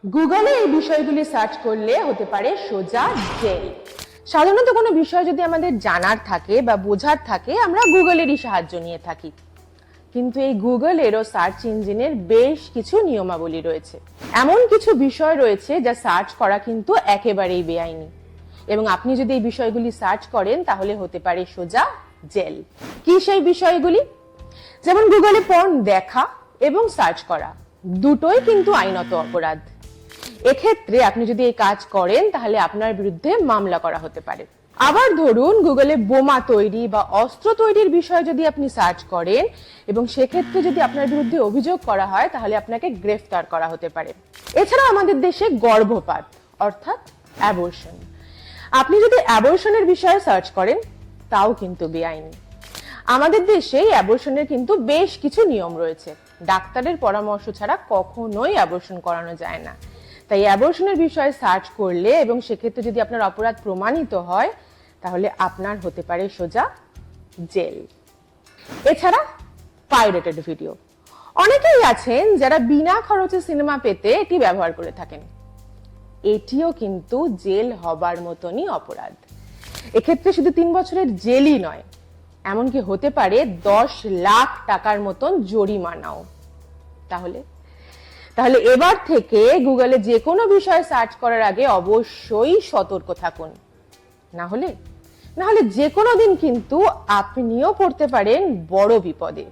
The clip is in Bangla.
গুগলে এই বিষয়গুলি সার্চ করলে হতে পারে সোজা জেল। সাধারণত কোনো বিষয় যদি আমাদের জানার থাকে বা বোঝার থাকে, আমরা গুগলেরই সাহায্য নিয়ে থাকি। কিন্তু এই গুগলেরও সার্চ ইঞ্জিনের বেশ কিছু নিয়মাবলী রয়েছে। এমন কিছু বিষয় রয়েছে যা সার্চ করা কিন্তু একেবারেই বেআইনি, এবং আপনি যদি এই বিষয়গুলি সার্চ করেন তাহলে হতে পারে সোজা জেল। কি সেই বিষয়গুলি? যেমন গুগলে পর্ন দেখা এবং সার্চ করা দুটোই কিন্তু আইনত অপরাধ। এক্ষেত্রে আপনি যদি এই কাজ করেন তাহলে আপনার বিরুদ্ধে মামলা করা হতে পারে। আবার ধরুন গুগলে বোমা তৈরি বা অস্ত্র তৈরির বিষয়ে যদি আপনি সার্চ করেন এবং সেক্ষেত্রে যদি আপনার বিরুদ্ধে অভিযোগ করা হয় তাহলে আপনাকে গ্রেফতার করা হতে পারে। এছাড়া আমাদের দেশে গর্ভপাত অর্থাৎ অ্যাবর্শন, আপনি যদি অ্যাবর্শনের বিষয়ে সার্চ করেন তাও কিন্তু বেআইনি। আমাদের দেশে অ্যাবর্শনের কিন্তু বেশ কিছু নিয়ম রয়েছে। ডাক্তারের পরামর্শ ছাড়া কখনোই অ্যাবর্শন করানো যায় না। তাই অ্যাবর্শনের বিষয়ে সার্চ করলে এবং সেক্ষেত্রে যদি আপনার অপরাধ প্রমাণিত হয় তাহলে আপনার হতে পারে সোজা জেল। এছাড়া পাইরেটেড ভিডিও, অনেকেই আছেন যারা বিনা খরচে সিনেমা পেতে এটি ব্যবহার করে থাকেন। এটিও কিন্তু জেল হবার মতনই অপরাধ। এক্ষেত্রে শুধু 3 বছরের জেলই নয়, এমনকি হতে পারে 10 লাখ টাকার মতন জরিমানাও। তাহলে এবার থেকে গুগলে যে কোনো বিষয় সার্চ করার আগে অবশ্যই সতর্ক থাকুন, না হলে যে কোনো দিন কিন্তু আপনিও পড়তে পারেন বড় বিপদে।